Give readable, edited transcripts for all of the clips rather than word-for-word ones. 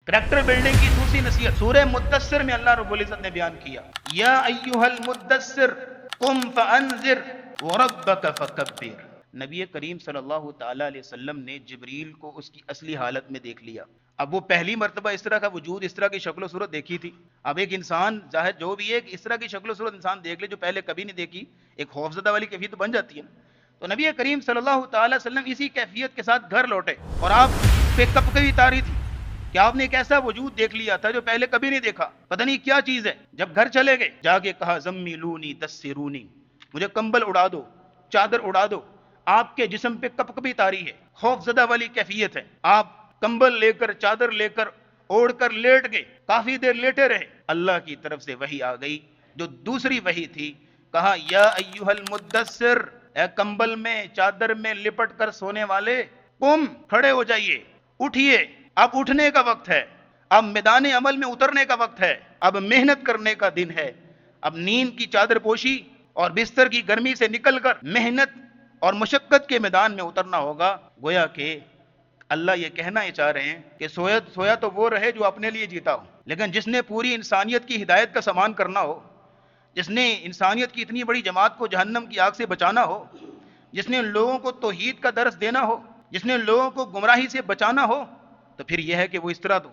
Character building کی دوسری نصیحت سورہ مدثر میں اللہ رب العزت نے بیان کیا، یا ایھا المدثر قم فانذر وربک فکبر۔ نبی کریم صلی اللہ تعالی علیہ وسلم نے جبریل کو اس کی اصلی حالت میں دیکھ لیا۔ اب وہ پہلی مرتبہ اس طرح کا وجود، اس طرح کی شکل و صورت دیکھی تھی۔ اب ایک انسان ظاہر جو بھی ایک اس طرح کی شکل و صورت انسان دیکھ لے جو پہلے کبھی نہیں دیکھی، ایک خوفزدہ والی کیفیت تو بن جاتی ہے نا۔ تو نبی کریم صلی اللہ تعالی وسلم اسی کیفیت کے ساتھ گھر لوٹے، اور آپ پہ کب کبھی تاری تھی کہ آپ نے ایک ایسا وجود دیکھ لیا تھا جو پہلے کبھی نہیں دیکھا، پتہ نہیں کیا چیز ہے۔ جب گھر چلے گئے جا کے کہا زمیلونی دسرونی، مجھے کمبل اڑا دو، چادر اڑا دو۔ آپ کے جسم پہ کپ کپی تاری ہے، خوف زدہ والی کیفیت ہے۔ آپ کمبل لے کر چادر لے کر اوڑھ کر لیٹ گئے، کافی دیر لیٹے رہے۔ اللہ کی طرف سے وحی آ گئی جو دوسری وحی تھی، کہا یا ایھا المدثر، اے کمبل میں چادر میں لپٹ کر سونے والے، قم، کھڑے ہو جائیے، اٹھیے، اب اٹھنے کا وقت ہے، اب میدان عمل میں اترنے کا وقت ہے، اب محنت کرنے کا دن ہے۔ اب نیند کی چادر پوشی اور بستر کی گرمی سے نکل کر محنت اور مشقت کے میدان میں اترنا ہوگا۔ گویا کہ اللہ یہ کہنا ہی چاہ رہے ہیں کہ سویا تو وہ رہے جو اپنے لیے جیتا ہو، لیکن جس نے پوری انسانیت کی ہدایت کا سامان کرنا ہو، جس نے انسانیت کی اتنی بڑی جماعت کو جہنم کی آگ سے بچانا ہو، جس نے لوگوں کو توحید کا درس دینا ہو، جس نے لوگوں کو گمراہی سے بچانا ہو، تو پھر یہ ہے کہ وہ اس طرح تو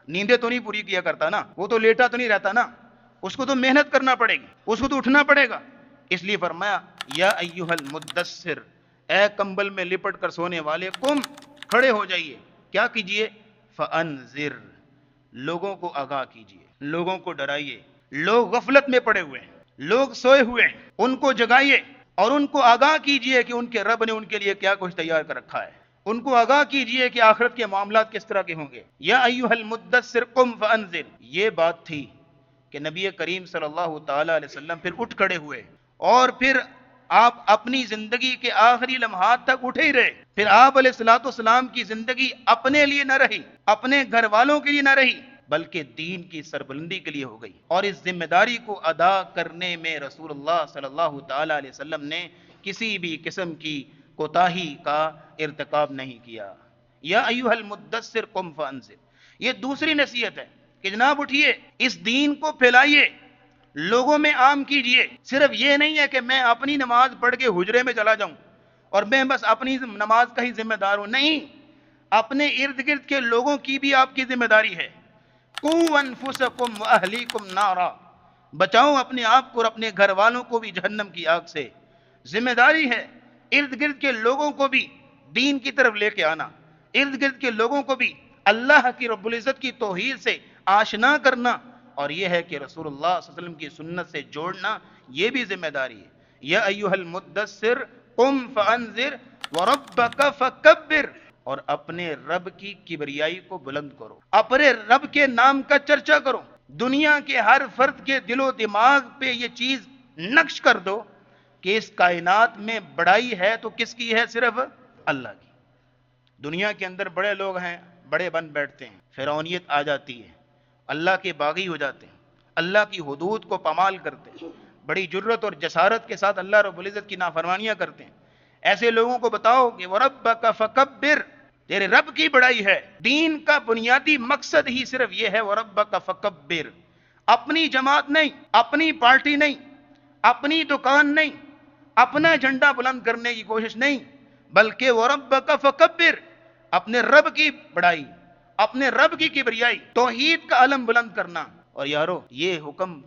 نیندیں تو نہیں پوری کیا کرتا نا، وہ تو لیٹا تو نہیں رہتا نا، اس کو تو محنت کرنا پڑے گی، اس کو تو اٹھنا پڑے گا۔ اس لیے فرمایا یا ایھا المدثر، اے کمبل میں لپٹ کر سونے والے، قم، کھڑے ہو جائیے، کیا کیجئے، فانذر، لوگوں کو آگاہ کیجئے، لوگوں کو ڈرائیے۔ لوگ غفلت میں پڑے ہوئے ہیں، لوگ سوئے ہوئے ہیں، ان کو جگائیے اور ان کو آگاہ کیجئے کہ ان کے رب نے ان کے لیے کیا کچھ تیار کر رکھا ہے۔ ان کو آگاہ کیجئے کہ آخرت کے معاملات کس طرح کے ہوں گے۔ یا ایھا المدثر قم فانذر، یہ بات تھی کہ نبی کریم صلی اللہ تعالی علیہ وسلم پھر اٹھ کھڑے ہوئے، اور پھر آپ اپنی زندگی کے آخری لمحات تک اٹھے ہی رہے۔ پھر آپ علیہ الصلوۃ والسلام کی زندگی اپنے لیے نہ رہی، اپنے گھر والوں کے لیے نہ رہی، بلکہ دین کی سربلندی کے لیے ہو گئی۔ اور اس ذمہ داری کو ادا کرنے میں رسول اللہ صلی اللہ تعالی علیہ وسلم نے کسی بھی قسم کی کوتاہی کا ارتکاب نہیں کیا۔ یا ایھا المدثر قم فانذر، یہ دوسری نصیحت ہے کہ جناب اٹھیے، اس دین کو پھیلائیے، لوگوں میں عام کیجئے۔ صرف یہ نہیں ہے کہ میں اپنی نماز پڑھ کے حجرے میں چلا جاؤں اور میں بس اپنی نماز کا ہی ذمہ دار ہوں، نہیں، اپنے ارد گرد کے لوگوں کی بھی آپ کی ذمہ داری ہے۔ قوا انفسکم واہلیکم نارا، بچاؤ اپنے آپ کو اور اپنے گھر والوں کو بھی جہنم کی آگ سے۔ ذمہ داری ہے ارد گرد کے لوگوں کو بھی دین کی طرف لے کے آنا، ارد گرد کے لوگوں کو بھی اللہ کی رب العزت کی توحید سے آشنا کرنا، اور یہ ہے کہ رسول اللہ صلی اللہ علیہ وسلم کی سنت سے جوڑنا، یہ بھی ذمہ داری ہے۔ یا ایھا المدثر قم فانذر وربک فکبر، اور اپنے رب کی کبریائی کو بلند کرو، اپنے رب کے نام کا چرچا کرو، دنیا کے ہر فرد کے دل و دماغ پہ یہ چیز نقش کر دو کہ اس کائنات میں بڑائی ہے تو کس کی ہے؟ صرف اللہ کی۔ دنیا کے اندر بڑے لوگ ہیں، بڑے بن بیٹھتے ہیں، فرعونیت آ جاتی ہے، اللہ کے باغی ہو جاتے ہیں، اللہ کی حدود کو پامال کرتے ہیں، بڑی جرت اور جسارت کے ساتھ اللہ رب العزت کی نافرمانیاں کرتے ہیں۔ ایسے لوگوں کو بتاؤ کہ وَرَبَّكَ فَكَبِّرْ، تیرے رب کی بڑائی ہے۔ دین کا بنیادی مقصد ہی صرف یہ ہے، وَرَبَّكَ فَكَبِّرْ، اپنی جماعت نہیں، اپنی پارٹی نہیں، اپنی دکان نہیں، اپنا جھنڈا بلند کرنے کی کوشش نہیں، بلکہ وَرَبَّكَ فَكَبِّرْ، اپنے رب کی بڑائی، اپنے رب کی کبریائی، توحید کا علم بلند کرنا۔ اور یارو یہ حکم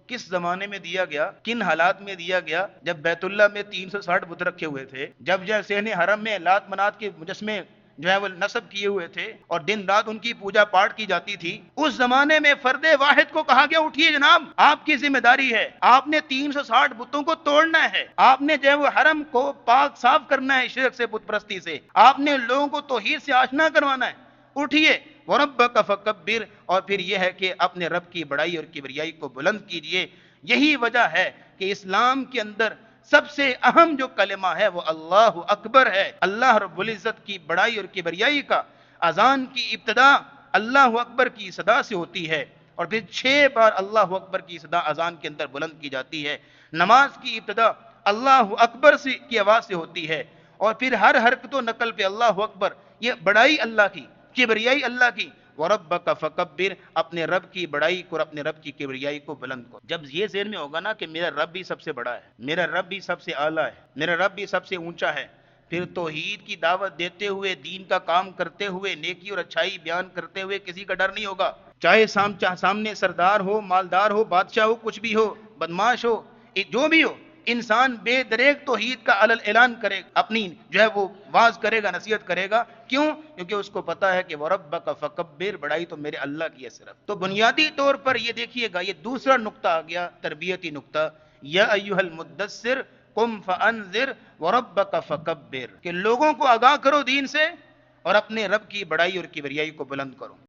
کس زمانے میں دیا گیا، کن حالات میں دیا گیا؟ جب بیت اللہ میں 360 بت رکھے ہوئے تھے، جب صحن حرم میں لات منات کے مجسمے جو ہے وہ نصب کیے ہوئے تھے اور دن رات ان کی پوجا پاٹ کی جاتی تھی، اس زمانے میں فرد واحد کو کہا گیا اٹھیے جناب، آپ کی ذمہ داری ہے، آپ نے 360 بتوں کو توڑنا ہے، آپ نے جو ہے وہ حرم کو پاک صاف کرنا ہے شرک سے، بت پرستی سے، آپ نے لوگوں کو توحید سے آشنا کروانا ہے، اٹھیے وَرَبَّكَ فَكَبِّرْ، اور پھر یہ ہے کہ اپنے رب کی بڑائی اور کبریائی کو بلند کیجئے۔ یہی وجہ ہے کہ اسلام کے اندر سب سے اہم جو کلمہ ہے وہ اللہ اکبر ہے۔ اللہ رب العزت کی بڑائی اور کبریائی کا اذان کی ابتدا اللہ اکبر کی صدا سے ہوتی ہے، اور پھر 6 بار اللہ اکبر کی صدا اذان کے اندر بلند کی جاتی ہے۔ نماز کی ابتدا اللہ اکبر کی آواز سے ہوتی ہے، اور پھر ہر حرکت و نقل پہ اللہ اکبر، یہ بڑائی اللہ کی، کبریائی اللہ کی۔ وَرَبَّكَ فَكَبِّرْ، اپنے رب کی بڑائی کو اور اپنے رب کی کبریائی کو بلند کرو۔ جب یہ ذہن میں ہوگا نا کہ میرا رب بھی سب سے بڑا ہے، میرا رب بھی سب سے اعلیٰ ہے، میرا رب بھی سب سے اونچا ہے، پھر توحید کی دعوت دیتے ہوئے، دین کا کام کرتے ہوئے، نیکی اور اچھائی بیان کرتے ہوئے کسی کا ڈر نہیں ہوگا۔ چاہے سامنے سردار ہو، مالدار ہو، بادشاہ ہو، کچھ بھی ہو، بدماش ہو، جو بھی ہو، انسان بے دریغ توحید کا اعلان کرے، اپنی جو ہے وہ واز کرے گا، نصیحت کرے گا۔ کیوں؟ کیونکہ اس کو پتا ہے کہ وَرَبَّكَ فَكَبِّرْ، بڑائی تو میرے اللہ کی ہے صرف۔ تو بنیادی طور پر یہ دیکھیے گا، یہ دوسرا نقطہ آ گیا، تربیتی نقطہ، یا ایھا المدثر قم فانذر وربک فکبر، کہ لوگوں کو آگاہ کرو دین سے اور اپنے رب کی بڑائی اور کبریائی کو بلند کرو۔